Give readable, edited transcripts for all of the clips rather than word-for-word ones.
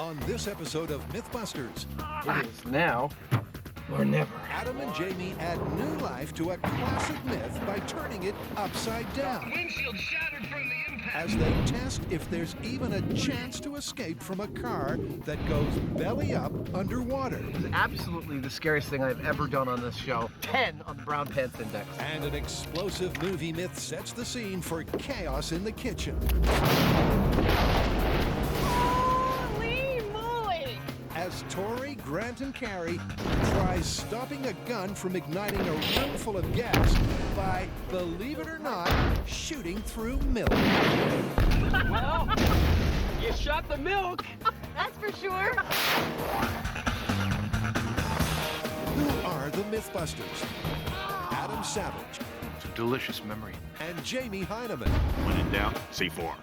On this episode of Mythbusters, It is now or never. Adam and Jamie add new life to a classic myth by turning it upside down. Windshield shattered from the impact. As they test if there's even a chance to escape from a car that goes belly up underwater. It's absolutely the scariest thing I've ever done on this show. 10 on the Brown Pants Index. And an explosive movie myth sets the scene for chaos in the kitchen. As Tori, Grant, and Carrie tries stopping a gun from igniting a room full of gas by, believe it or not, shooting through milk. Well, you shot the milk. That's for sure. Who are the Mythbusters? Adam Savage It's a delicious memory. and Jamie Hyneman. When in doubt, C4.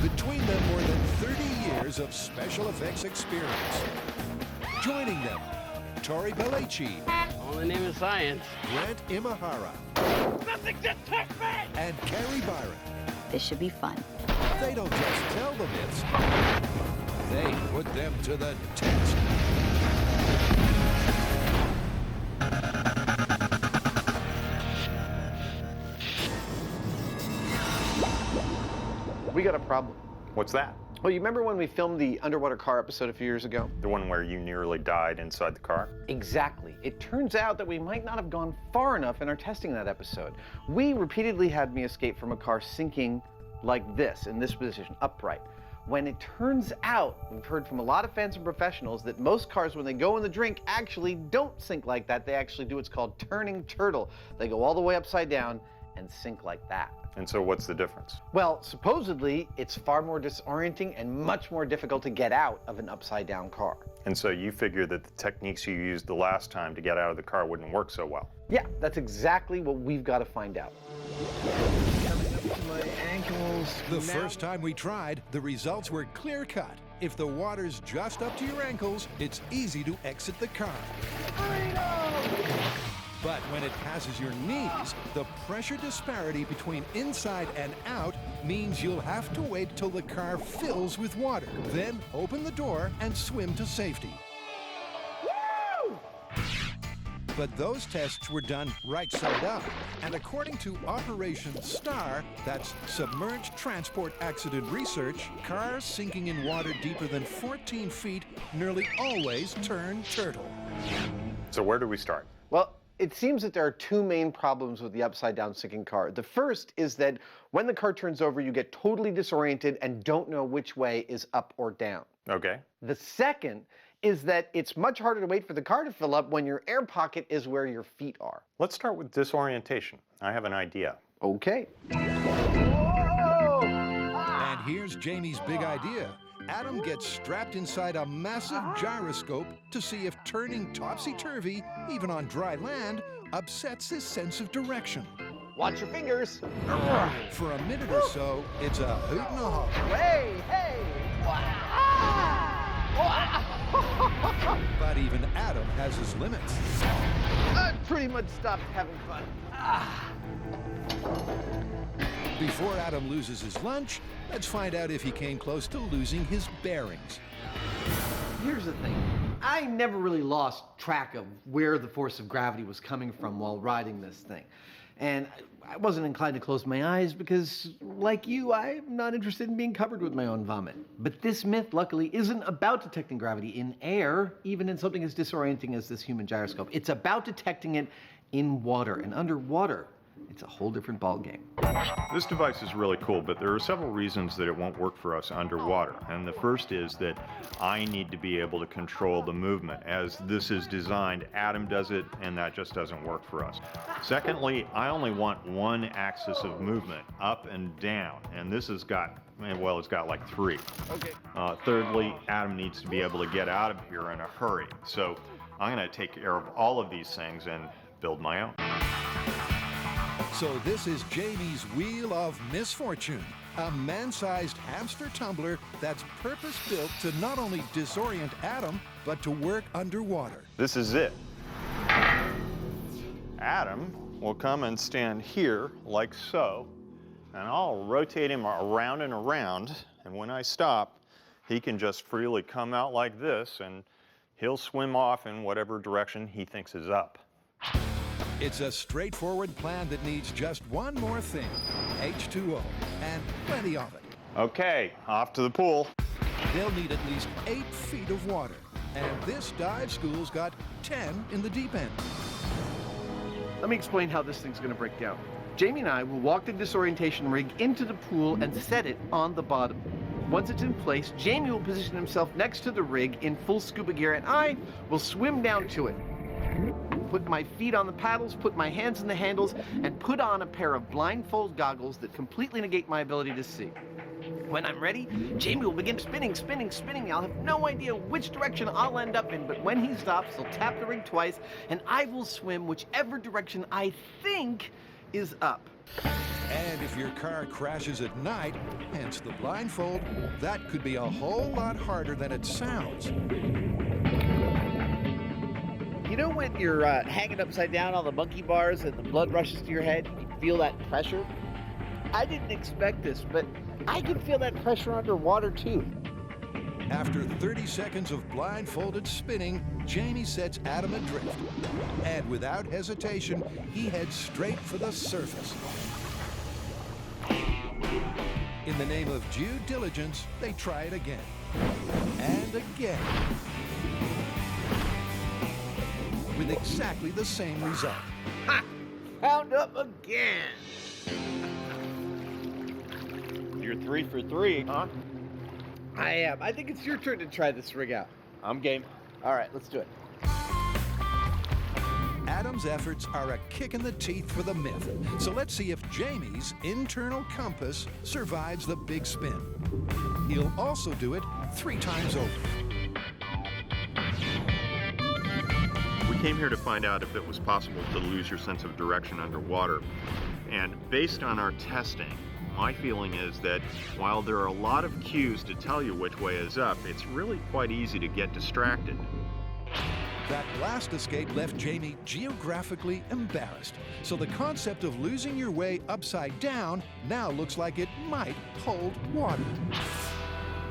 Between them, more than 30 years of special effects experience. Joining them, Tori Belleci, All in the name of science. Grant Imahara, Nothing detect me. and Carrie Byron. This should be fun. They don't just tell the myths, they put them to the test. We got a problem. What's that? Well, you remember when we filmed the underwater car episode a few years ago? The one where you nearly died inside the car? Exactly. It turns out that we might not have gone far enough in our testing of that episode. We repeatedly had me escape from a car sinking like this, in this position, upright. When it turns out, we've heard from a lot of fans and professionals that most cars, when they go in the drink, actually don't sink like that. They actually do what's called turning turtle. They go all the way upside down and sink like that. And so what's the difference? Well, supposedly, it's far more disorienting and much more difficult to get out of an upside down car. And so you figure that the techniques you used the last time to get out of the car wouldn't work so well. Yeah, that's exactly what we've got to find out. Coming up to my ankles. The first time we tried, the results were clear-cut. If the water's just up to your ankles, it's easy to exit the car. But when it passes your knees, the pressure disparity between inside and out means you'll have to wait till the car fills with water. Then open the door and swim to safety. Woo! But those tests were done right side up. And according to Operation STAR, that's Submerged Transport Accident Research, cars sinking in water deeper than 14 feet nearly always turn turtle. So where do we start? Well, it seems that there are two main problems with the upside down sinking car. The first is that when the car turns over, you get totally disoriented and don't know which way is up or down. Okay. The second is that it's much harder to wait for the car to fill up when your air pocket is where your feet are. Let's start with disorientation. I have an idea. Okay. And here's Jamie's big idea. Adam gets strapped inside a massive gyroscope to see if turning topsy-turvy, even on dry land, upsets his sense of direction. Watch your fingers. For a minute or so, it's a hoot and a holler. Hey, hey. But even Adam has his limits. I pretty much stopped having fun. Before Adam loses his lunch, let's find out if he came close to losing his bearings. Here's the thing. I never really lost track of where the force of gravity was coming from while riding this thing. And I wasn't inclined to close my eyes because, like you, I'm not interested in being covered with my own vomit. But this myth, luckily, isn't about detecting gravity in air, even in something as disorienting as this human gyroscope. It's about detecting it in water, and underwater, it's a whole different ballgame. This device is really cool, but there are several reasons that it won't work for us underwater. And the first is that I need to be able to control the movement. As this is designed, Adam does it, and that just doesn't work for us. Secondly, I only want one axis of movement, up and down, and this has got, well, it's got like three. Okay. Thirdly, Adam needs to be able to get out of here in a hurry. So I'm going to take care of all of these things and build my own. So this is Jamie's Wheel of Misfortune, a man-sized hamster tumbler that's purpose-built to not only disorient Adam, but to work underwater. This is it. Adam will come and stand here like so, and I'll rotate him around and around, and when I stop, he can just freely come out like this and he'll swim off in whatever direction he thinks is up. It's a straightforward plan that needs just one more thing, H2O, and plenty of it. Okay, off to the pool. They'll need at least 8 feet of water, and this dive school's got 10 in the deep end. Let me explain how this thing's gonna break down. Jamie and I will walk the disorientation rig into the pool and set it on the bottom. Once it's in place, Jamie will position himself next to the rig in full scuba gear, and I will swim down to it. Put my feet on the paddles, put my hands in the handles, and put on a pair of blindfold goggles that completely negate my ability to see. When I'm ready, Jamie will begin spinning, spinning, spinning. I'll have no idea which direction I'll end up in, but when he stops, he'll tap the rig twice, and I will swim whichever direction I think is up. And if your car crashes at night, hence the blindfold, that could be a whole lot harder than it sounds. You know when you're hanging upside down on the monkey bars and the blood rushes to your head, you feel that pressure? I didn't expect this, but I can feel that pressure underwater too. After 30 seconds of blindfolded spinning, Jamie sets Adam adrift. And without hesitation, he heads straight for the surface. In the name of due diligence, they try it again. And again. With exactly the same result. Ha! Found up again! You're 3 for 3, huh? I am. I think it's your turn to try this rig out. I'm game. All right, let's do it. Adam's efforts are a kick in the teeth for the myth. So let's see if Jamie's internal compass survives the big spin. He'll also do it 3 times over. We came here to find out if it was possible to lose your sense of direction underwater. And based on our testing, my feeling is that while there are a lot of cues to tell you which way is up, it's really quite easy to get distracted. That last escape left Jamie geographically embarrassed. So the concept of losing your way upside down now looks like it might hold water.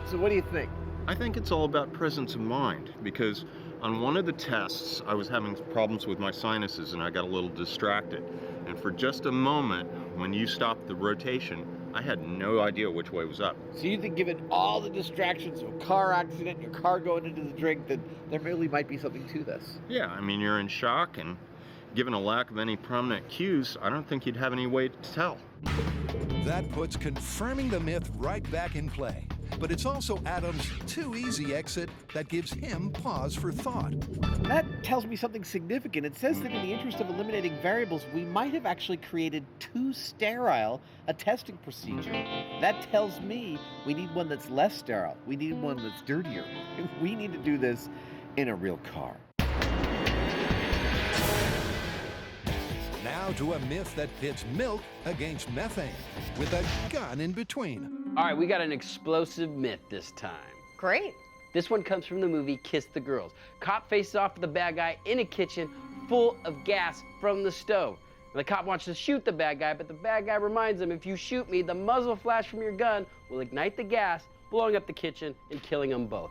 So what do you think? I think it's all about presence of mind, because on one of the tests, I was having problems with my sinuses and I got a little distracted. And for just a moment, when you stopped the rotation, I had no idea which way was up. So you think given all the distractions of a car accident, your car going into the drink, that there really might be something to this? Yeah, I mean, you're in shock, and given a lack of any prominent cues, I don't think you'd have any way to tell. That puts confirming the myth right back in play. But it's also Adam's too easy exit that gives him pause for thought. That tells me something significant. It says that in the interest of eliminating variables, we might have actually created too sterile a testing procedure. That tells me we need one that's less sterile. We need one that's dirtier. We need to do this in a real car. Now to a myth that pits milk against methane, with a gun in between. All right, we got an explosive myth this time. Great. This one comes from the movie Kiss the Girls. Cop faces off with the bad guy in a kitchen full of gas from the stove. And the cop wants to shoot the bad guy, but the bad guy reminds him, if you shoot me, the muzzle flash from your gun will ignite the gas, blowing up the kitchen and killing them both.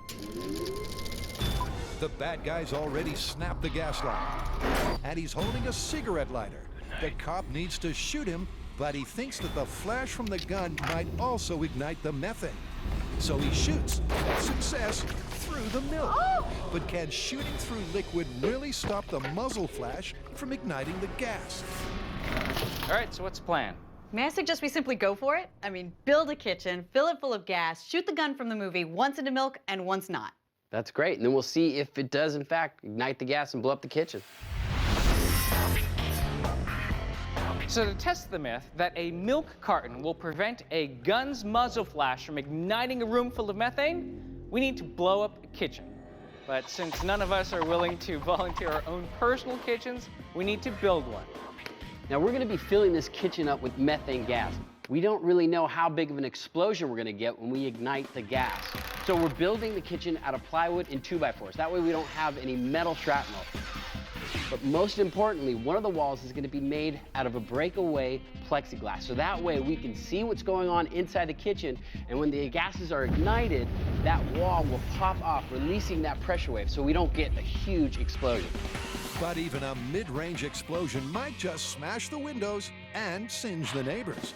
The bad guy's already snapped the gas light, and he's holding a cigarette lighter. The cop needs to shoot him, but he thinks that the flash from the gun might also ignite the methane. So he shoots. Success through the milk. But can shooting through liquid really stop the muzzle flash from igniting the gas? All right, so what's the plan? May I suggest we simply go for it? I mean, build a kitchen, fill it full of gas, shoot the gun from the movie, once into milk and once not. That's great, and then we'll see if it does, in fact, ignite the gas and blow up the kitchen. So to test the myth that a milk carton will prevent a gun's muzzle flash from igniting a room full of methane, we need to blow up a kitchen. But since none of us are willing to volunteer our own personal kitchens, we need to build one. Now, we're going to be filling this kitchen up with methane gas. We don't really know how big of an explosion we're going to get when we ignite the gas. So we're building the kitchen out of plywood and 2x4s. That way we don't have any metal shrapnel. But most importantly, one of the walls is going to be made out of a breakaway plexiglass. So that way we can see what's going on inside the kitchen, and when the gases are ignited, that wall will pop off, releasing that pressure wave so we don't get a huge explosion. But even a mid-range explosion might just smash the windows and singe the neighbors.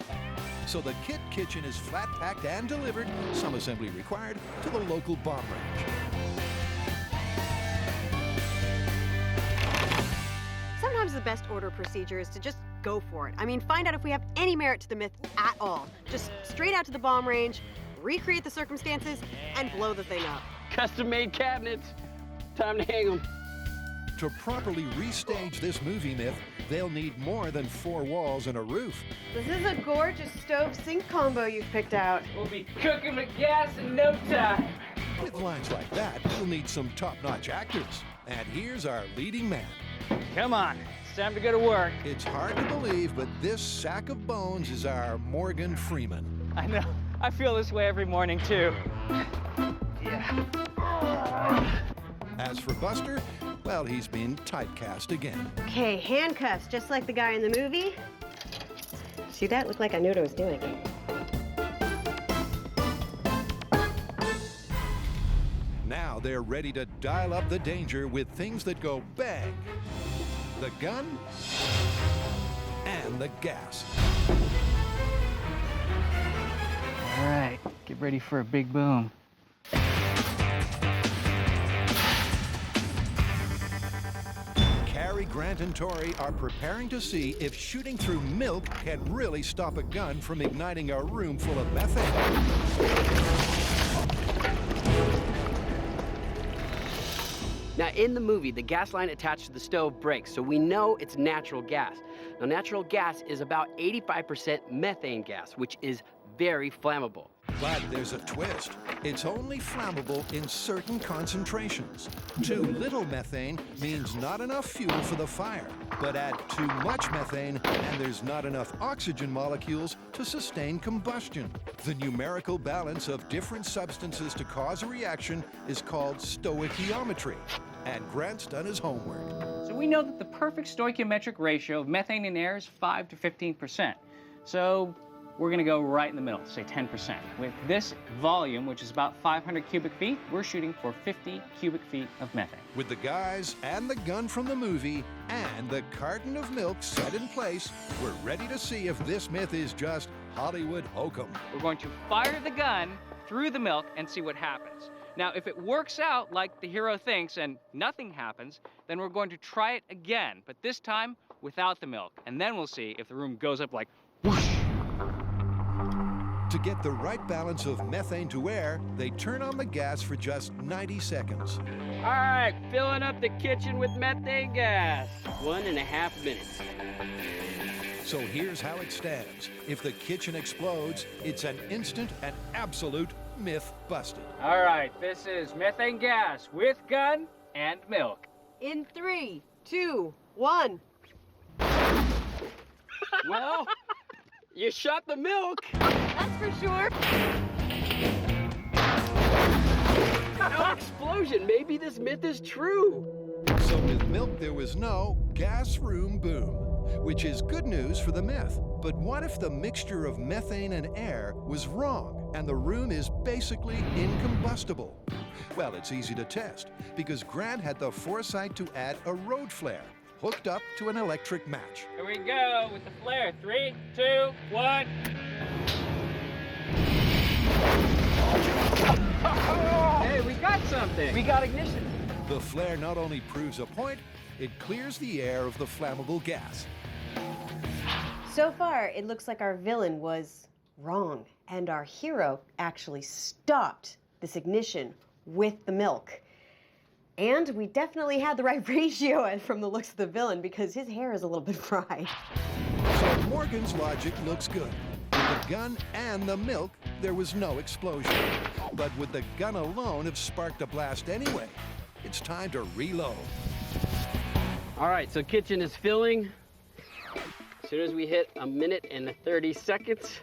So the kit kitchen is flat-packed and delivered, some assembly required, to the local bomb range. Sometimes the best order procedure is to just go for it. I mean, find out if we have any merit to the myth at all. Just straight out to the bomb range, recreate the circumstances, and blow the thing up. Custom-made cabinets. Time to hang them. To properly restage this movie myth, they'll need more than 4 walls and a roof. This is a gorgeous stove-sink combo you've picked out. We'll be cooking with gas in no time. With lines like that, you'll need some top-notch actors. And here's our leading man. Come on, it's time to go to work. It's hard to believe, but this sack of bones is our Morgan Freeman. I know, I feel this way every morning too. As for Buster, well, he's been typecast again. Okay, handcuffs, just like the guy in the movie. See that? Looked like I knew what I was doing. Now they're ready to dial up the danger with things that go bang. The gun and the gas. All right, get ready for a big boom. Cary Grant and Tori are preparing to see if shooting through milk can really stop a gun from igniting a room full of methane. Now, in the movie, the gas line attached to the stove breaks, so we know it's natural gas. Now, natural gas is about 85% methane gas, which is very flammable. But there's a twist. It's only flammable in certain concentrations. Too little methane means not enough fuel for the fire. But add too much methane, and there's not enough oxygen molecules to sustain combustion. The numerical balance of different substances to cause a reaction is called stoichiometry. And Grant's done his homework. So we know that the perfect stoichiometric ratio of methane in air is 5 to 15%. So we're going to go right in the middle, say 10%. With this volume, which is about 500 cubic feet, we're shooting for 50 cubic feet of methane. With the guys and the gun from the movie and the carton of milk set in place, we're ready to see if this myth is just Hollywood hokum. We're going to fire the gun through the milk and see what happens. Now, if it works out like the hero thinks and nothing happens, then we're going to try it again, but this time without the milk. And then we'll see if the room goes up like whoosh. To get the right balance of methane to air, they turn on the gas for just 90 seconds. All right, filling up the kitchen with methane gas. 1.5 minutes. So here's how it stands. If the kitchen explodes, it's an instant and absolute myth busted. All right, this is methane gas with gun and milk. In 3, 2, 1. Well, you shot the milk. That's for sure. No explosion. Maybe this myth is true. So with milk, there was no gas room boom, which is good news for the myth. But what if the mixture of methane and air was wrong and the room is basically incombustible? Well, it's easy to test because Grant had the foresight to add a road flare hooked up to an electric match. Here we go with the flare. 3, 2, 1. Hey, we got something. We got ignition. The flare not only proves a point, it clears the air of the flammable gas. So far, it looks like our villain was wrong, and our hero actually stopped this ignition with the milk. And we definitely had the right ratio from the looks of the villain because his hair is a little bit fried. So Morgan's logic looks good. With the gun and the milk, there was no explosion. But would the gun alone have sparked a blast anyway? It's time to reload. All right, so kitchen is filling. As soon as we hit 1 minute and 30 seconds,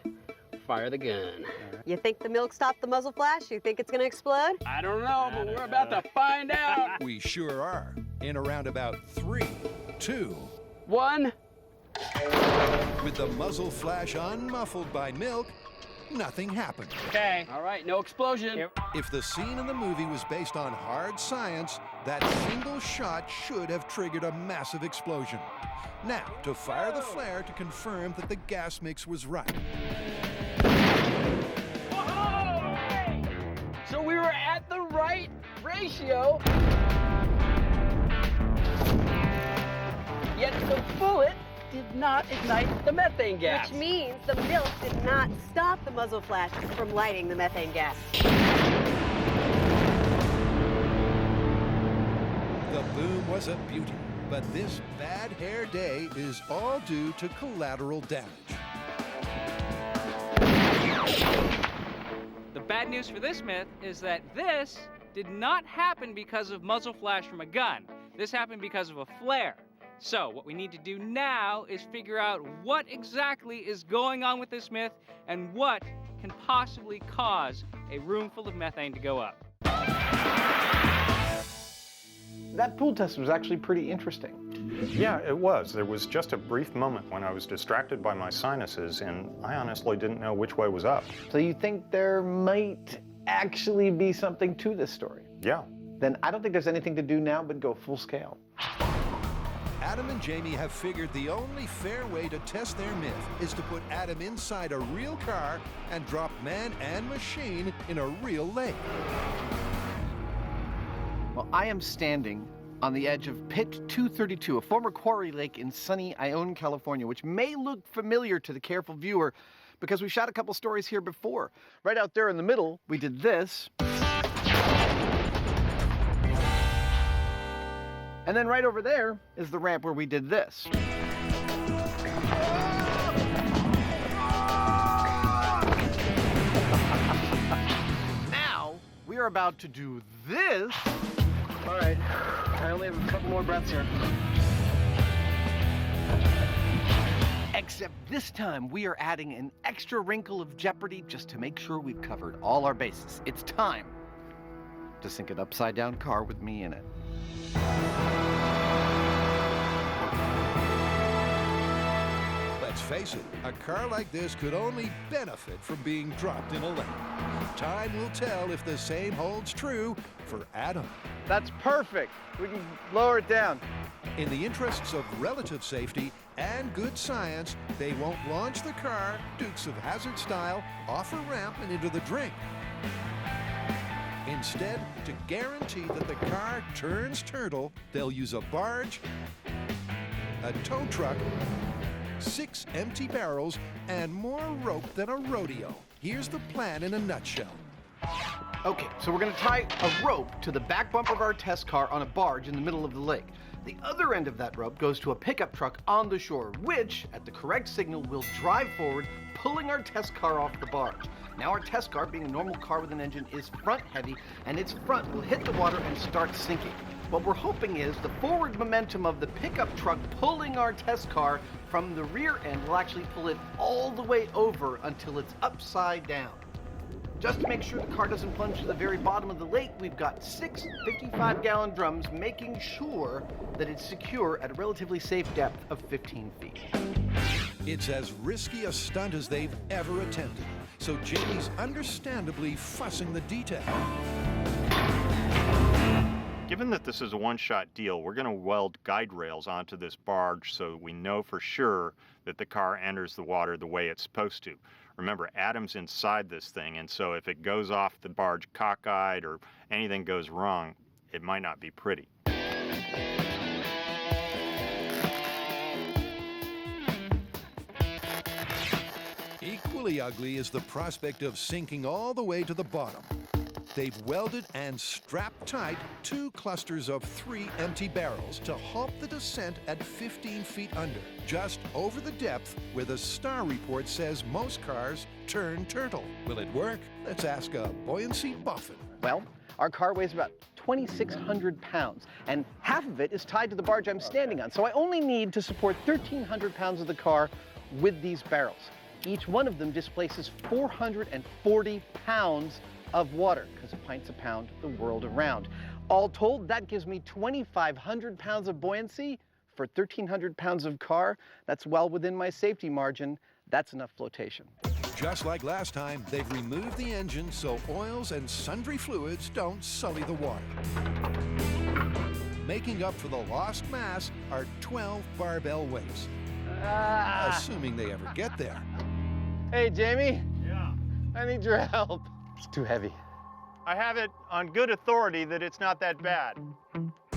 fire the gun. All You think the milk stopped the muzzle flash? You think it's gonna explode? I don't know, but we're about to find out. We sure are. In around about 3, 2, 1. with the muzzle flash unmuffled by milk, nothing happened. Okay. All right, no explosion. Yep. If the scene in the movie was based on hard science, that single shot should have triggered a massive explosion. Now, to fire the flare to confirm that the gas mix was right. So we were at the right ratio. Yet the bullet did not ignite the methane gas. Which means the milk did not stop the muzzle flash from lighting the methane gas. The boom was a beauty, but this bad hair day is all due to collateral damage. The bad news for this myth is that this did not happen because of muzzle flash from a gun. This happened because of a flare. So what we need to do now is figure out what exactly is going on with this myth and what can possibly cause a room full of methane to go up. That pool test was actually pretty interesting. Yeah, it was. There was just a brief moment when I was distracted by my sinuses, and I honestly didn't know which way was up. So you think there might actually be something to this story? Yeah. Then I don't think there's anything to do now but go full scale. Adam and Jamie have figured the only fair way to test their myth is to put Adam inside a real car and drop man and machine in a real lake. Well, I am standing on the edge of Pit 232, a former quarry lake in sunny Ione, California, which may look familiar to the careful viewer because we shot a couple stories here before. Right out there in the middle, we did this. And then right over there is the ramp where we did this. Now, we are about to do this. All right, I only have a couple more breaths here. Except this time, we are adding an extra wrinkle of jeopardy just to make sure we've covered all our bases. It's time to sink an upside-down car with me in it. Let's face it, a car like this could only benefit from being dropped in a lake. Time will tell if the same holds true for Adam. That's perfect. We can lower it down. In the interests of relative safety and good science, they won't launch the car, Dukes of Hazzard style, off a ramp and into the drink. Instead, to guarantee that the car turns turtle, they'll use a barge, a tow truck, 6 empty barrels, and more rope than a rodeo. Here's the plan in a nutshell. Okay, so we're gonna tie a rope to the back bumper of our test car on a barge in the middle of the lake. The other end of that rope goes to a pickup truck on the shore, which, at the correct signal, will drive forward, pulling our test car off the barge. Now our test car, being a normal car with an engine, is front heavy, and its front will hit the water and start sinking. What we're hoping is the forward momentum of the pickup truck pulling our test car from the rear end will actually pull it all the way over until it's upside down. Just to make sure the car doesn't plunge to the very bottom of the lake, we've got 6 55-gallon drums, making sure that it's secure at a relatively safe depth of 15 feet. It's as risky a stunt as they've ever attempted, so Jamie's understandably fussing the detail. Given that this is a one-shot deal, we're going to weld guide rails onto this barge so we know for sure that the car enters the water the way it's supposed to. Remember, Adam's inside this thing, and so if it goes off the barge cockeyed or anything goes wrong, it might not be pretty. Equally ugly is the prospect of sinking all the way to the bottom. They've welded and strapped tight 2 clusters of 3 empty barrels to halt the descent at 15 feet under, just over the depth where the star report says most cars turn turtle. Will it work? Let's ask a buoyancy boffin. Well, our car weighs about 2,600 pounds, and half of it is tied to the barge I'm standing on, so I only need to support 1,300 pounds of the car with these barrels. Each one of them displaces 440 pounds of water, because a pint's a pound the world around. All told, that gives me 2,500 pounds of buoyancy for 1,300 pounds of car. That's well within my safety margin. That's enough flotation. Just like last time, they've removed the engine so oils and sundry fluids don't sully the water. Making up for the lost mass are 12 barbell weights. Assuming they ever get there. Hey, Jamie. Yeah. I need your help. It's too heavy. I have it on good authority that it's not that bad.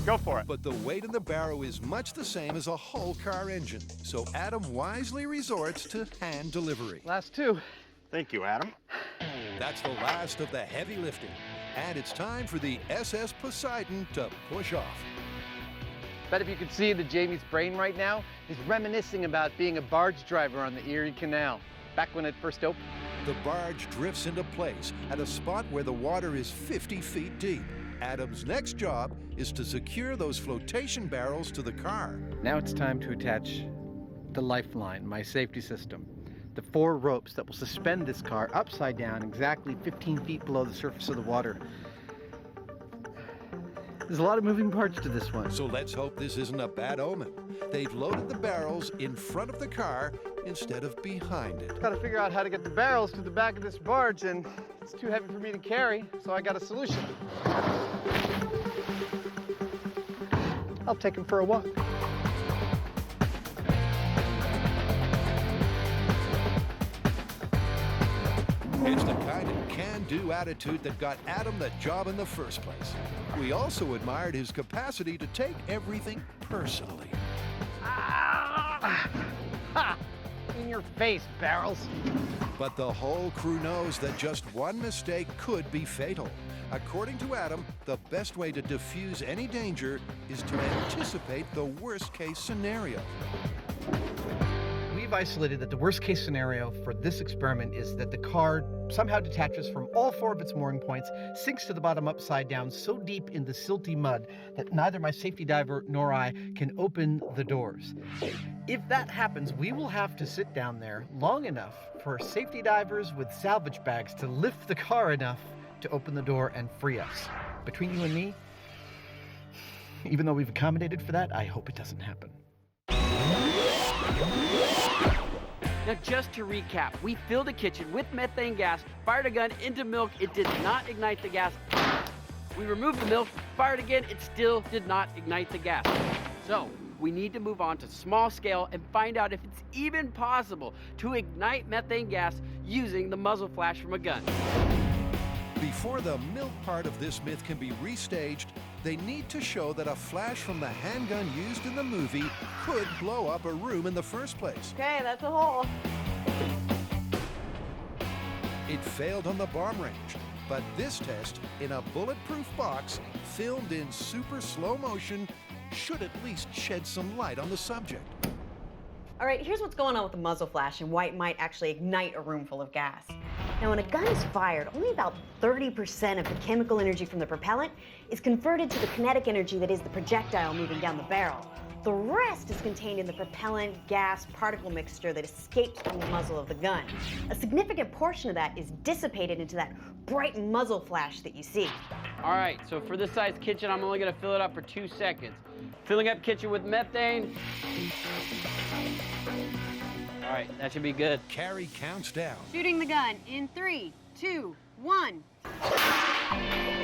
Go for it. But the weight in the barrow is much the same as a whole car engine, so Adam wisely resorts to hand delivery. Last two. Thank you, Adam. That's the last of the heavy lifting, and it's time for the SS Poseidon to push off. Bet if you could see that Jamie's brain right now, he's reminiscing about being a barge driver on the Erie Canal, back when it first opened. The barge drifts into place at a spot where the water is 50 feet deep. Adam's next job is to secure those flotation barrels to the car. Now it's time to attach the lifeline, my safety system. The 4 ropes that will suspend this car upside down exactly 15 feet below the surface of the water. There's a lot of moving parts to this one. So let's hope this isn't a bad omen. They've loaded the barrels in front of the car instead of behind it. Gotta figure out how to get the barrels to the back of this barge, and it's too heavy for me to carry, so I got a solution. I'll take him for a walk. It's the kind of can-do attitude that got Adam the job in the first place. We also admired his capacity to take everything personally. Ha! In your face, barrels. But the whole crew knows that just one mistake could be fatal. According to Adam, the best way to diffuse any danger is to anticipate the worst-case scenario. We've isolated that the worst-case scenario for this experiment is that the car somehow detaches from all 4 of its mooring points, sinks to the bottom upside down so deep in the silty mud that neither my safety diver nor I can open the doors. If that happens, we will have to sit down there long enough for safety divers with salvage bags to lift the car enough to open the door and free us. Between you and me, even though we've accommodated for that, I hope it doesn't happen. Now, just to recap, we filled a kitchen with methane gas, fired a gun into milk, it did not ignite the gas. We removed the milk, fired again, it still did not ignite the gas. So, we need to move on to small scale and find out if it's even possible to ignite methane gas using the muzzle flash from a gun. Before the milk part of this myth can be restaged, they need to show that a flash from the handgun used in the movie could blow up a room in the first place. Okay, that's a hole. It failed on the bomb range, but this test, in a bulletproof box, filmed in super slow motion, should at least shed some light on the subject. All right, here's what's going on with the muzzle flash and why it might actually ignite a room full of gas. Now, when a gun is fired, only about 30% of the chemical energy from the propellant is converted to the kinetic energy that is the projectile moving down the barrel. The rest is contained in the propellant, gas, particle mixture that escapes from the muzzle of the gun. A significant portion of that is dissipated into that bright muzzle flash that you see. All right, so for this size kitchen, I'm only gonna fill it up for 2 seconds. Filling up kitchen with methane. All right, that should be good. Carrie counts down Shooting the gun in 3, 2, 1.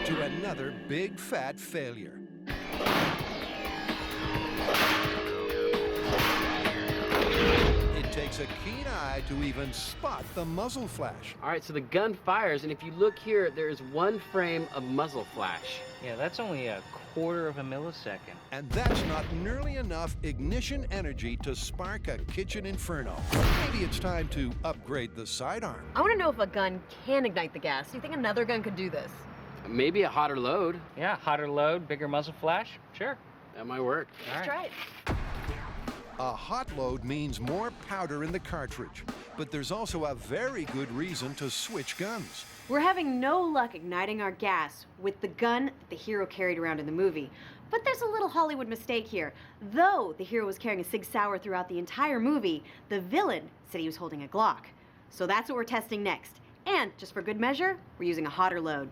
to another big fat failure. It takes a keen eye to even spot the muzzle flash. All right, so the gun fires, and if you look here, there is 1 frame of muzzle flash. Yeah, that's only a quarter of a millisecond. And that's not nearly enough ignition energy to spark a kitchen inferno. Maybe it's time to upgrade the sidearm. I want to know if a gun can ignite the gas. Do you think another gun could do this? Maybe a hotter load. Yeah, hotter load, bigger muzzle flash, sure. That might work. Let's try it. A hot load means more powder in the cartridge, but there's also a very good reason to switch guns. We're having no luck igniting our gas with the gun that the hero carried around in the movie. But there's a little Hollywood mistake here. Though the hero was carrying a Sig Sauer throughout the entire movie, the villain said he was holding a Glock. So that's what we're testing next. And just for good measure, we're using a hotter load.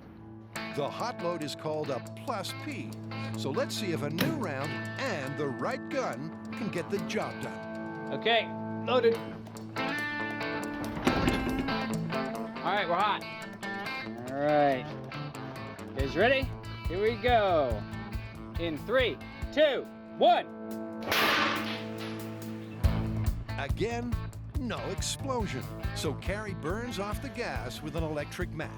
The hot load is called a plus P. So let's see if a new round and the right gun can get the job done. Okay, loaded. All right, we're hot. All right. You guys ready? Here we go. In 3, 2, 1. Again, no explosion. So Carrie burns off the gas with an electric match.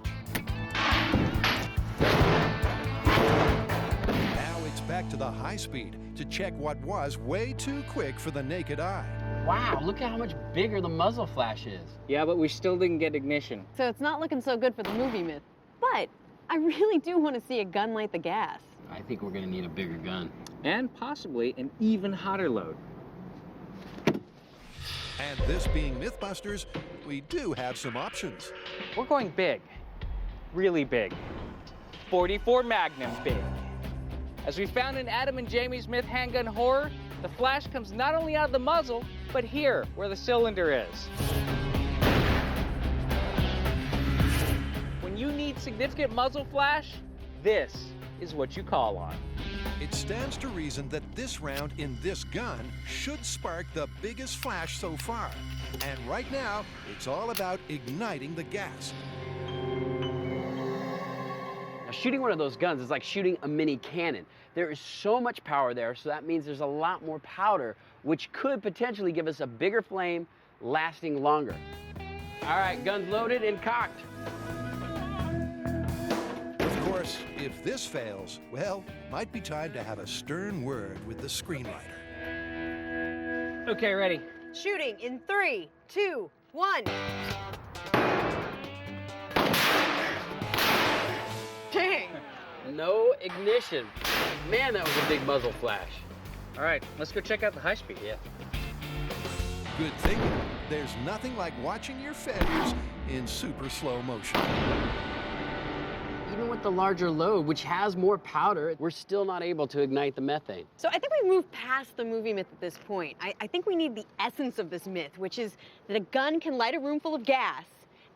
Now it's back to the high speed to check what was way too quick for the naked eye. Wow, look at how much bigger the muzzle flash is. Yeah, but we still didn't get ignition. So it's not looking so good for the movie myth. But I really do want to see a gun light the gas. I think we're gonna need a bigger gun. And possibly an even hotter load. And this being Mythbusters, we do have some options. We're going big. Really big. 44 Magnum big. As we found in Adam and Jamie's Myth Handgun Horror, the flash comes not only out of the muzzle, but here, where the cylinder is. When you need significant muzzle flash, this is what you call on. It stands to reason that this round in this gun should spark the biggest flash so far. And right now, it's all about igniting the gas. Now, shooting one of those guns is like shooting a mini cannon. There is so much power there, so that means there's a lot more powder, which could potentially give us a bigger flame lasting longer. All right, guns loaded and cocked. Of course, if this fails, well, might be time to have a stern word with the screenwriter. Okay, ready. Shooting in 3, 2, 1. Dang! No ignition. Man, that was a big muzzle flash. All right, let's go check out the high speed. Yeah. Good thinking. There's nothing like watching your failures in super slow motion. Even with the larger load, which has more powder, we're still not able to ignite the methane. So I think we've moved past the movie myth at this point. I think we need the essence of this myth, which is that a gun can light a room full of gas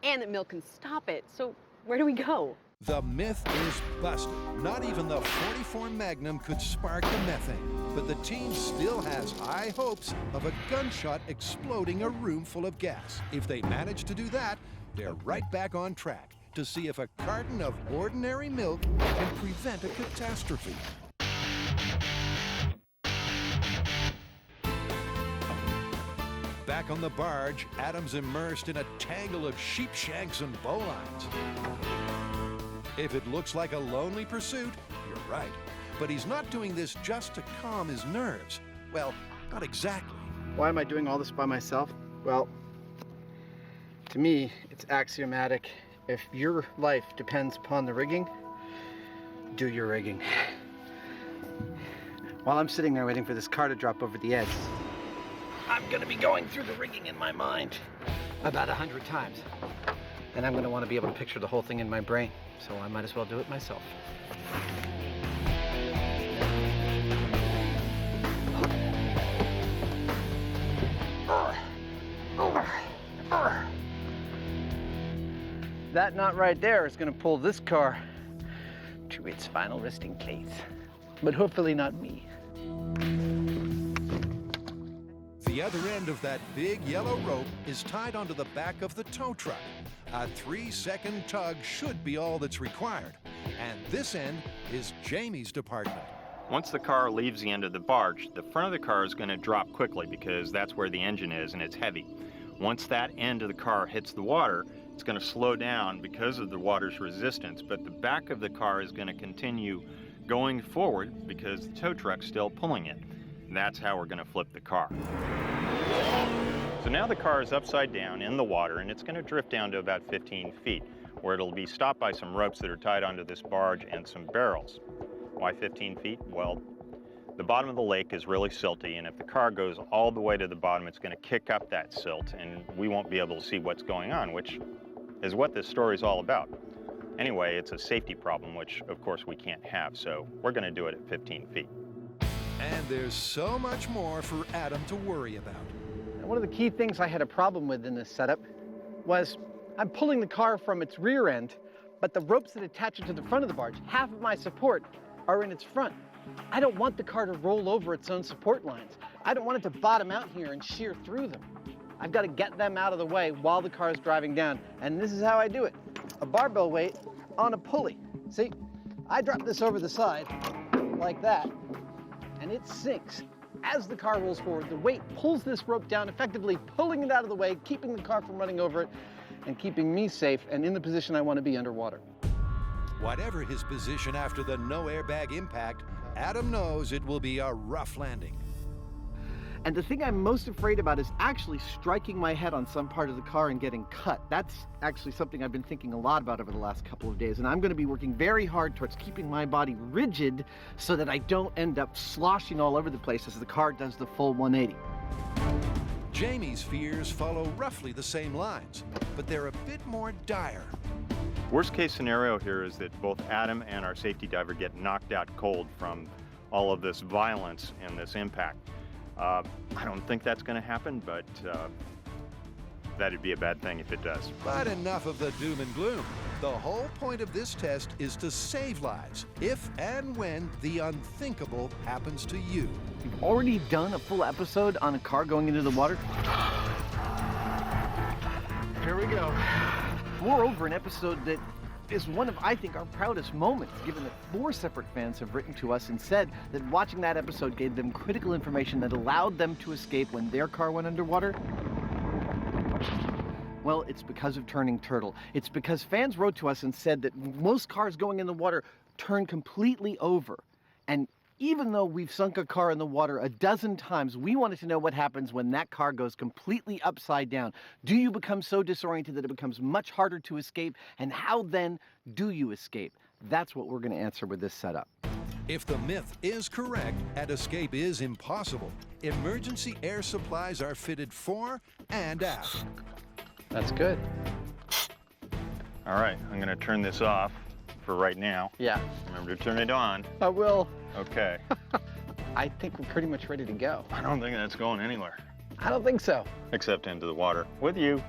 and that milk can stop it. So where do we go? The myth is busted. Not even the 44 Magnum could spark the methane. But the team still has high hopes of a gunshot exploding a room full of gas. If they manage to do that, they're right back on track to see if a carton of ordinary milk can prevent a catastrophe. Back on the barge, Adam's immersed in a tangle of sheep shanks and bowlines. If it looks like a lonely pursuit, you're right. But he's not doing this just to calm his nerves. Well, not exactly. Why am I doing all this by myself? Well, to me, it's axiomatic. If your life depends upon the rigging, do your rigging. While I'm sitting there waiting for this car to drop over the edge, I'm gonna be going through the rigging in my mind about 100 times. And I'm gonna want to be able to picture the whole thing in my brain, so I might as well do it myself. That knot right there is going to pull this car to its final resting place. But hopefully not me. The other end of that big yellow rope is tied onto the back of the tow truck. A 3-second tug should be all that's required. And this end is Jamie's department. Once the car leaves the end of the barge, the front of the car is going to drop quickly because that's where the engine is and it's heavy. Once that end of the car hits the water, it's going to slow down because of the water's resistance, but the back of the car is going to continue going forward because the tow truck's still pulling it. And that's how we're going to flip the car. So now the car is upside down in the water and it's going to drift down to about 15 feet, where it'll be stopped by some ropes that are tied onto this barge and some barrels. Why 15 feet? Well, the bottom of the lake is really silty, and if the car goes all the way to the bottom, it's going to kick up that silt, and we won't be able to see what's going on, which is what this story is all about. Anyway, it's a safety problem, which of course we can't have, so we're going to do it at 15 feet. And there's so much more for Adam to worry about. One of the key things I had a problem with in this setup was I'm pulling the car from its rear end, but the ropes that attach it to the front of the barge, half of my support are in its front. I don't want the car to roll over its own support lines. I don't want it to bottom out here and shear through them. I've got to get them out of the way while the car is driving down, and this is how I do it. A barbell weight on a pulley. See, I drop this over the side like that, and it sinks. As the car rolls forward, the weight pulls this rope down, effectively pulling it out of the way, keeping the car from running over it, and keeping me safe and in the position I want to be underwater. Whatever his position after the no airbag impact, Adam knows it will be a rough landing. And the thing I'm most afraid about is actually striking my head on some part of the car and getting cut. That's actually something I've been thinking a lot about over the last couple of days, and I'm going to be working very hard towards keeping my body rigid so that I don't end up sloshing all over the place as the car does the full 180. Jamie's fears follow roughly the same lines, but they're a bit more dire. Worst case scenario here is that both Adam and our safety diver get knocked out cold from all of this violence and this impact. I don't think that's going to happen, but that'd be a bad thing if it does. But enough of the doom and gloom. The whole point of this test is to save lives, if and when the unthinkable happens to you. We've already done a full episode on a car going into the water. Here we go. Moreover, an episode that is one of, I think, our proudest moments, given that 4 separate fans have written to us and said that watching that episode gave them critical information that allowed them to escape when their car went underwater. Well, it's because of Turning Turtle. It's because fans wrote to us and said that most cars going in the water turn completely over. And even though we've sunk a car in the water a dozen times, we wanted to know what happens when that car goes completely upside down. Do you become so disoriented that it becomes much harder to escape? And how then do you escape? That's what we're going to answer with this setup. If the myth is correct and escape is impossible, emergency air supplies are fitted fore and aft. That's good. All right, I'm going to turn this off for right now. Yeah. Remember to turn it on. I will. Okay. I think we're pretty much ready to go. I don't think that's going anywhere. I don't think so. Except into the water with you.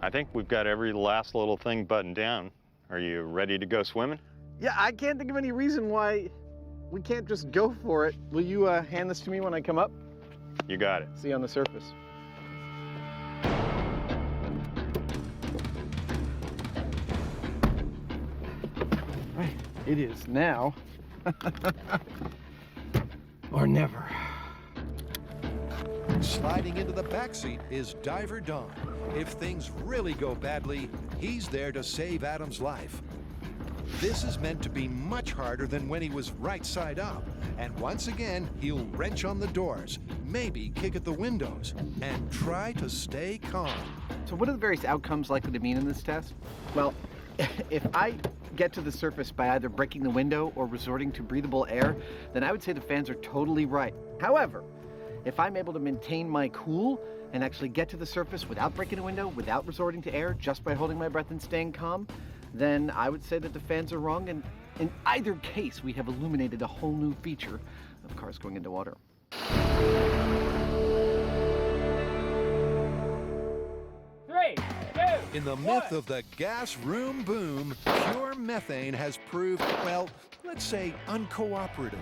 I think we've got every last little thing buttoned down. Are you ready to go swimming? Yeah, I can't think of any reason why we can't just go for it. Will you hand this to me when I come up? You got it. See you on the surface. Right, it is now or never. Sliding into the backseat is Diver Don. If things really go badly, he's there to save Adam's life. This is meant to be much harder than when he was right side up. And once again, he'll wrench on the doors, maybe kick at the windows, and try to stay calm. So what are the various outcomes likely to mean in this test? Well, if I get to the surface by either breaking the window or resorting to breathable air, then I would say the fans are totally right. However, if I'm able to maintain my cool and actually get to the surface without breaking a window, without resorting to air, just by holding my breath and staying calm, then I would say that the fans are wrong, and in either case, we have illuminated a whole new feature of cars going into water. 3, 2, In the myth of the gas room boom, pure methane has proved, well, let's say uncooperative.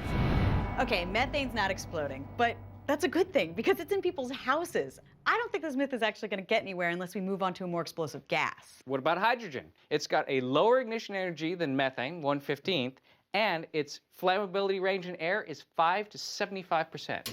Okay, methane's not exploding, but that's a good thing because it's in people's houses. I don't think this myth is actually going to get anywhere unless we move on to a more explosive gas. What about hydrogen? It's got a lower ignition energy than methane, 1/15, and its flammability range in air is 5 to 75%.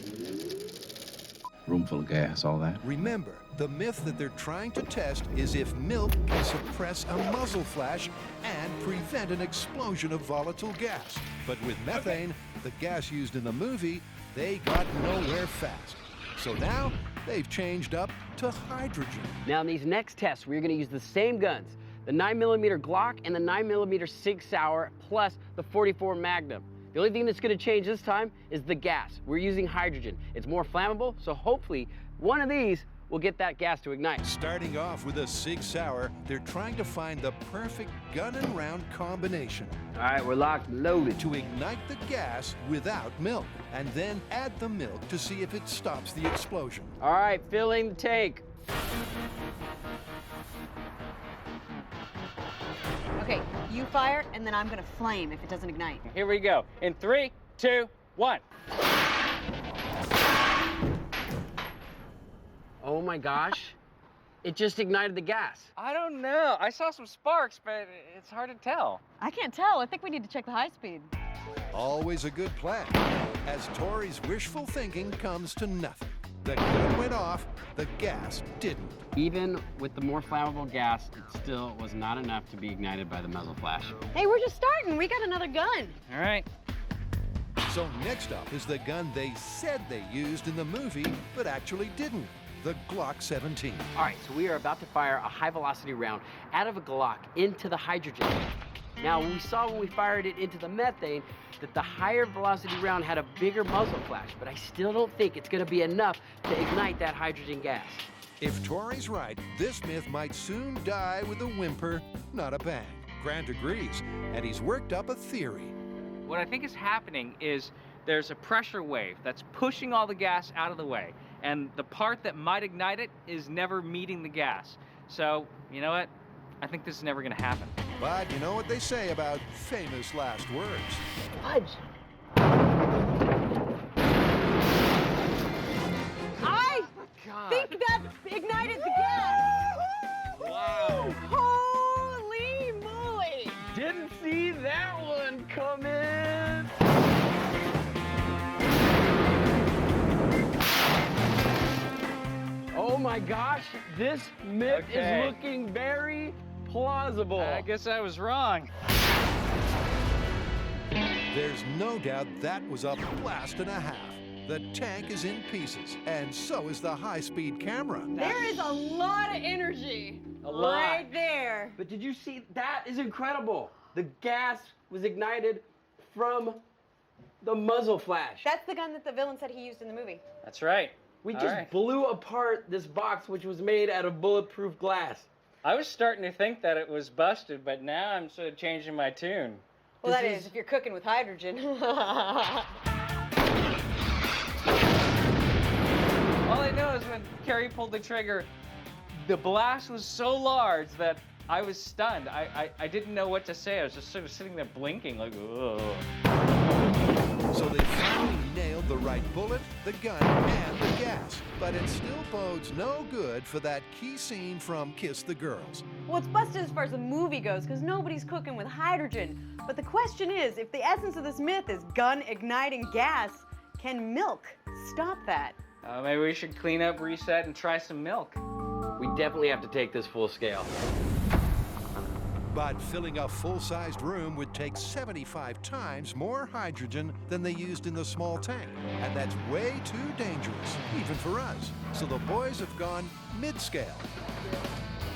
Room full of gas, all that. Remember, the myth that they're trying to test is if milk can suppress a muzzle flash and prevent an explosion of volatile gas. But with methane, the gas used in the movie, they got nowhere fast. So now, they've changed up to hydrogen. Now in these next tests, we're going to use the same guns, the 9mm Glock and the 9mm Sig Sauer, plus the .44 Magnum. The only thing that's going to change this time is the gas. We're using hydrogen. It's more flammable, so hopefully one of these will get that gas to ignite. Starting off with a Sig Sauer, they're trying to find the perfect gun and round combination. All right, we're locked and loaded. To ignite the gas without milk, and then add the milk to see if it stops the explosion. All right, filling the tank. Okay, you fire, and then I'm gonna flame if it doesn't ignite. Here we go. In 3, 2, 1. Oh my gosh, it just ignited the gas. I don't know. I saw some sparks, but it's hard to tell. I can't tell. I think we need to check the high speed. Always a good plan, as Tori's wishful thinking comes to nothing. The gun went off, the gas didn't. Even with the more flammable gas, it still was not enough to be ignited by the muzzle flash. Hey, we're just starting. We got another gun. All right. So next up is the gun they said they used in the movie, but actually didn't. The Glock 17. All right, so we are about to fire a high-velocity round out of a Glock into the hydrogen. Now, we saw when we fired it into the methane that the higher velocity round had a bigger muzzle flash, but I still don't think it's gonna be enough to ignite that hydrogen gas. If Tori's right, this myth might soon die with a whimper, not a bang. Grant agrees, and he's worked up a theory. What I think is happening is there's a pressure wave that's pushing all the gas out of the way, and the part that might ignite it is never meeting the gas. So, you know what? I think this is never gonna happen. But you know what they say about famous last words. Fudge. I think that ignited the gas. Wow. Holy moly. Didn't see that one coming. Oh my gosh, this myth Okay. is looking very plausible. I guess I was wrong. There's no doubt that was a blast and a half. The tank is in pieces, and so is the high-speed camera. There is a lot of energy A lot. right there. But did you see? That is incredible. The gas was ignited from the muzzle flash. That's the gun that the villain said he used in the movie. That's right. We All just right. blew apart this box, which was made out of bulletproof glass. I was starting to think that it was busted, but now I'm sort of changing my tune. Well, that This is if you're cooking with hydrogen. All I know is when Carrie pulled the trigger, the blast was so large that I was stunned. I didn't know what to say. I was just sort of sitting there blinking like, ugh. So they finally nailed the right bullet, the gun, and the gas. But it still bodes no good for that key scene from Kiss the Girls. Well, it's busted as far as the movie goes because nobody's cooking with hydrogen. But the question is, if the essence of this myth is gun igniting gas, can milk stop that? Maybe we should clean up, reset, and try some milk. We definitely have to take this full scale. But filling a full-sized room would take 75 times more hydrogen than they used in the small tank. And that's way too dangerous, even for us. So the boys have gone mid-scale.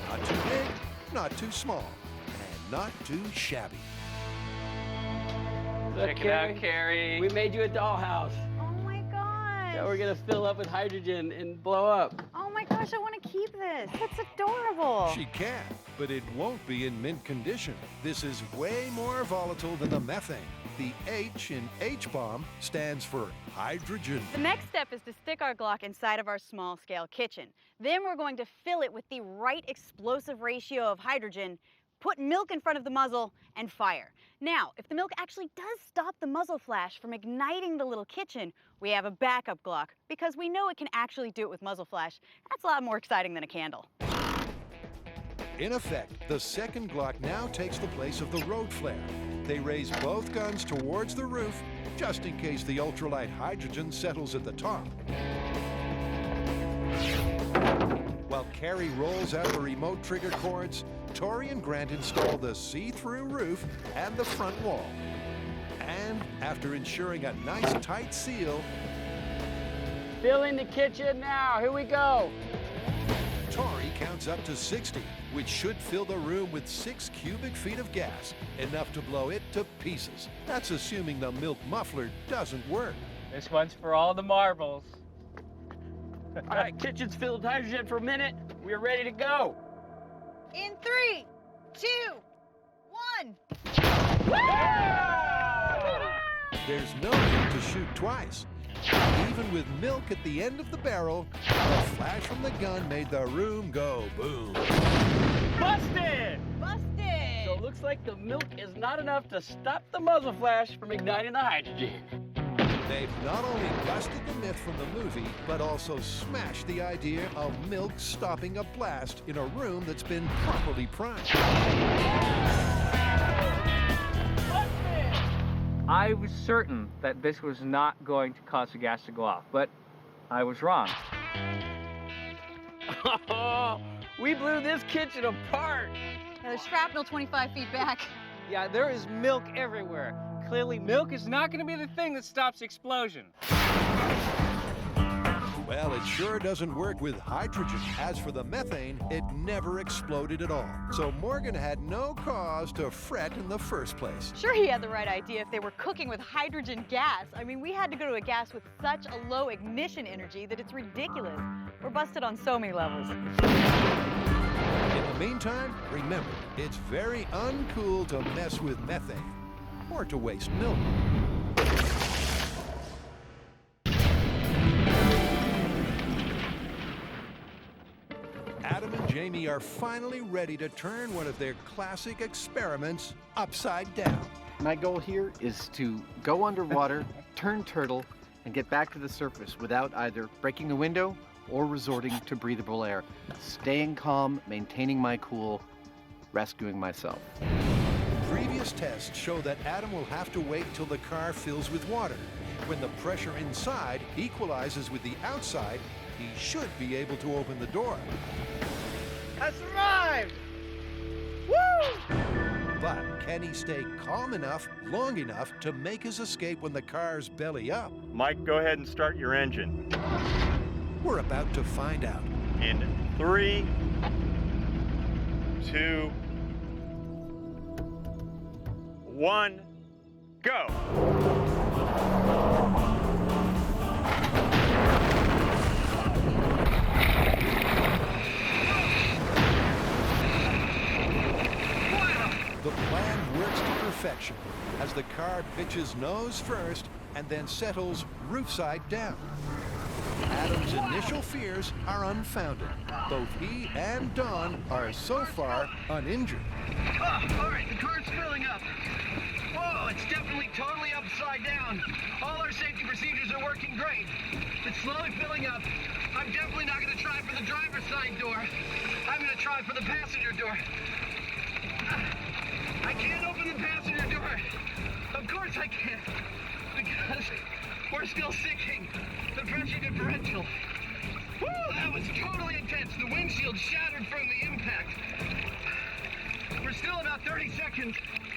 Not too big, not too small, and not too shabby. Check it out, Carrie. We made you a dollhouse. Oh my gosh. That we're gonna fill up with hydrogen and blow up. Oh my gosh, I want to keep this. That's adorable. She can, but it won't be in mint condition. This is way more volatile than the methane. The H in H-bomb stands for hydrogen. The next step is to stick our Glock inside of our small-scale kitchen. Then we're going to fill it with the right explosive ratio of hydrogen, put milk in front of the muzzle, and fire. Now, if the milk actually does stop the muzzle flash from igniting the little kitchen, we have a backup Glock because we know it can actually do it with muzzle flash. That's a lot more exciting than a candle. In effect, the second Glock now takes the place of the road flare. They raise both guns towards the roof, just in case the ultralight hydrogen settles at the top. While Carrie rolls out the remote trigger cords, Tori and Grant install the see-through roof and the front wall. And after ensuring a nice tight seal, Filling the kitchen now. Here we go. Tori counts up to 60, which should fill the room with 6 cubic feet of gas, enough to blow it to pieces. That's assuming the milk muffler doesn't work. This one's for all the marbles. All right, kitchen's filled with hydrogen for a minute. We're ready to go. In 3, 2, 1. There's no need to shoot twice. Even with milk at the end of the barrel, the flash from the gun made the room go boom. Busted! Busted! So it looks like the milk is not enough to stop the muzzle flash from igniting the hydrogen. They've not only busted the myth from the movie, but also smashed the idea of milk stopping a blast in a room that's been properly primed. I was certain that this was not going to cause the gas to go off, but I was wrong. We blew this kitchen apart. Yeah, there's shrapnel 25 feet back. Yeah, there is milk everywhere. Clearly, milk is not going to be the thing that stops the explosion. Well, it sure doesn't work with hydrogen. As for the methane, it never exploded at all. So Morgan had no cause to fret in the first place. Sure, he had the right idea if they were cooking with hydrogen gas. I mean, we had to go to a gas with such a low ignition energy that it's ridiculous. We're busted on so many levels. In the meantime, remember, it's very uncool to mess with methane or to waste milk. Adam and Jamie are finally ready to turn one of their classic experiments upside down. My goal here is to go underwater, turn turtle, and get back to the surface without either breaking a window or resorting to breathable air. Staying calm, maintaining my cool, rescuing myself. Previous tests show that Adam will have to wait till the car fills with water. When the pressure inside equalizes with the outside, he should be able to open the door. I survived! Woo! But can he stay calm enough, long enough, to make his escape when the car's belly up? Mike, go ahead and start your engine. We're about to find out. In 3, 2, 1, go! The plan works to perfection as the car pitches nose first and then settles roof side down. Adam's initial fears are unfounded. Both he and Don are so far uninjured. Oh, all right, the car's filling up. Whoa, it's definitely totally upside down. All our safety procedures are working great. It's slowly filling up. I'm definitely not going to try for the driver's side door. I'm going to try for the passenger door. I can't open the passenger door. Of course I can't. Because we're still sinking. The pressure differential. Woo, that was totally intense. The windshield shattered from the impact. We're still about 30 seconds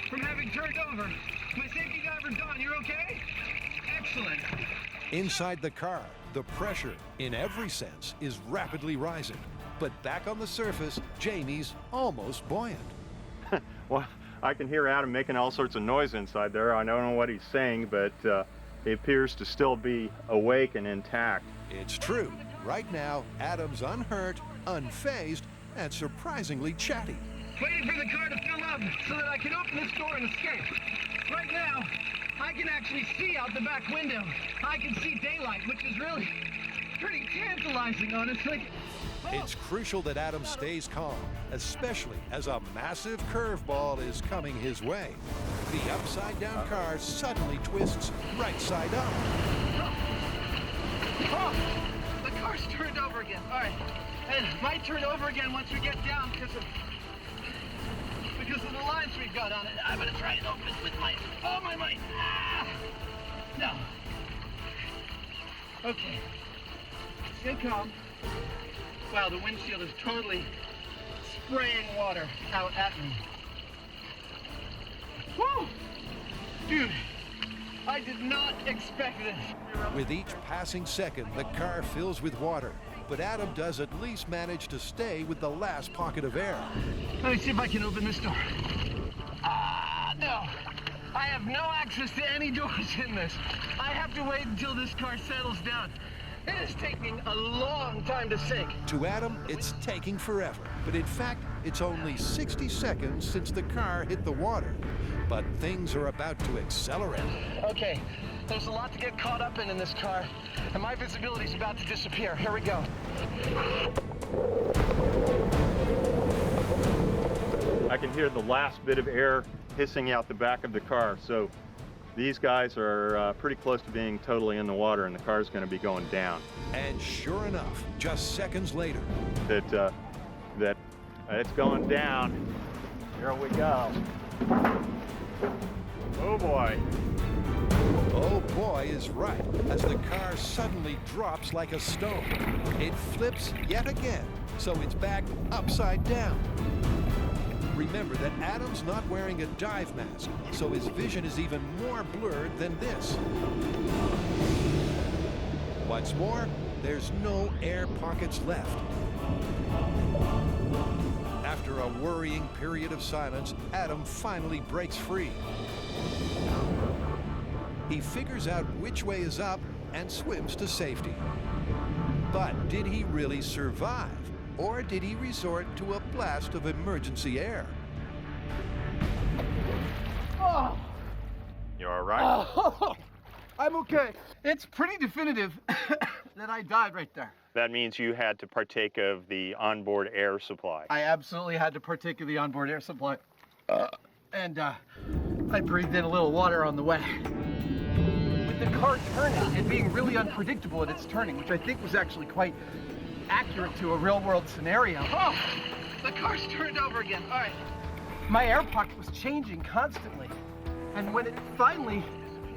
from having turned over. My safety diver, Don, you're okay? Excellent. Inside the car, the pressure, in every sense, is rapidly rising. But back on the surface, Jamie's almost buoyant. Well, I can hear Adam making all sorts of noise inside there. I don't know what he's saying, but he appears to still be awake and intact. It's true. Right now, Adam's unhurt, unfazed, and surprisingly chatty. Waiting for the car to fill up so that I can open this door and escape. Right now, I can actually see out the back window. I can see daylight, which is really pretty tantalizing, honestly. It's crucial that Adam stays calm, especially as a massive curveball is coming his way. The upside-down car suddenly twists right side up. Oh, the car's turned over again. All right, and it might turn over again once we get down because of the lines we've got on it. I'm gonna try and open it with all my might. Ah! No. Okay. Stay calm. Wow, the windshield is totally spraying water out at me. Woo! Dude, I did not expect this. With each passing second, the car fills with water. But Adam does at least manage to stay with the last pocket of air. Let me see if I can open this door. No. I have no access to any doors in this. I have to wait until this car settles down. It is taking a long time to sink. To Adam, it's taking forever. But in fact, it's only 60 seconds since the car hit the water. But things are about to accelerate. Okay, there's a lot to get caught up in this car, and my visibility's about to disappear. Here we go. I can hear the last bit of air hissing out the back of the car. So these guys are pretty close to being totally in the water, and the car's going to be going down. And sure enough, just seconds later, That it's going down. Here we go. Oh boy. oh boy is right, as the car suddenly drops like a stone. It flips yet again, so it's back upside down. Remember that Adam's not wearing a dive mask, so his vision is even more blurred than this. What's more, there's no air pockets left. After a worrying period of silence, Adam finally breaks free. He figures out which way is up and swims to safety. But did he really survive? Or did he resort to a blast of emergency air? Oh, You all right? oh, I'm okay. It's pretty definitive that I died right there. That means you had to partake of the onboard air supply. I absolutely had to partake of the onboard air supply. And I breathed in a little water on the way. With the car turning and being really unpredictable at its turning, which I think was actually quite accurate to a real-world scenario. Oh, the car's turned over again. All right. My air pocket was changing constantly. And when it finally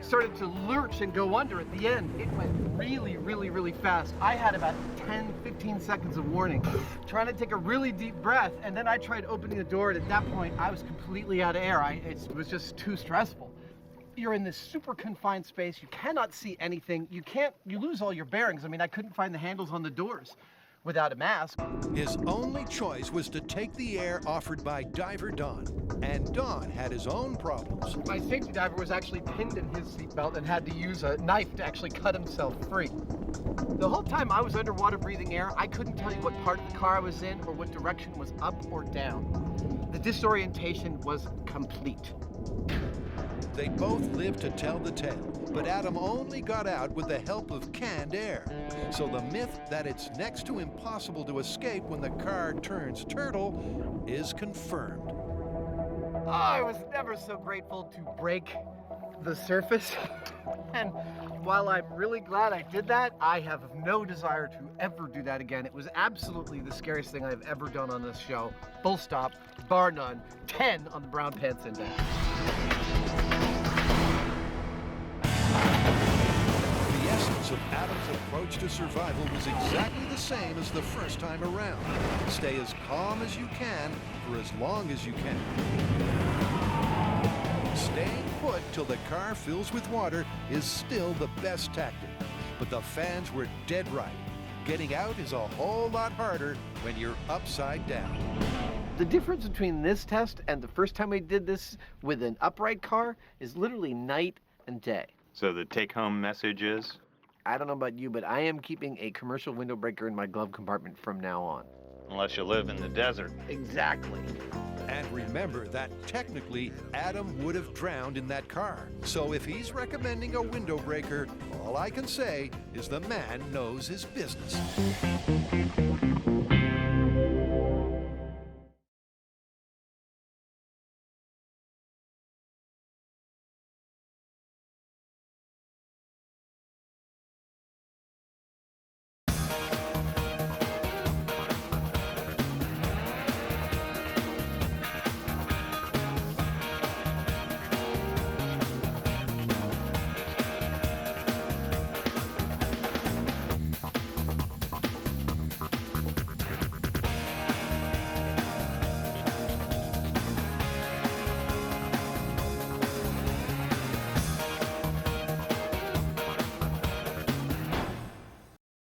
started to lurch and go under at the end, it went really, really, really fast. I had about 10, 15 seconds of warning, trying to take a really deep breath, and then I tried opening the door, and at that point, I was completely out of air. It was just too stressful. You're in this super confined space. You cannot see anything. You lose all your bearings. I mean, I couldn't find the handles on the doors without a mask. His only choice was to take the air offered by diver Don. And Don had his own problems. My safety diver was actually pinned in his seatbelt and had to use a knife to actually cut himself free. The whole time I was underwater breathing air, I couldn't tell you what part of the car I was in or what direction was up or down. The disorientation was complete. They both lived to tell the tale, but Adam only got out with the help of canned air. So the myth that it's next to impossible to escape when the car turns turtle is confirmed. I was never so grateful to break the surface. And while I'm really glad I did that, I have no desire to ever do that again. It was absolutely the scariest thing I've ever done on this show. Full stop, bar none, 10 on the Brown Pants Index. The essence of Adam's approach to survival was exactly the same as the first time around. Stay as calm as you can for as long as you can. Staying put till the car fills with water is still the best tactic. But the fans were dead right. Getting out is a whole lot harder when you're upside down. The difference between this test and the first time we did this with an upright car is literally night and day. So the take-home message is? I don't know about you, but I am keeping a commercial window breaker in my glove compartment from now on. Unless you live in the desert. Exactly. And remember that technically, Adam would have drowned in that car. So if he's recommending a window breaker, all I can say is the man knows his business.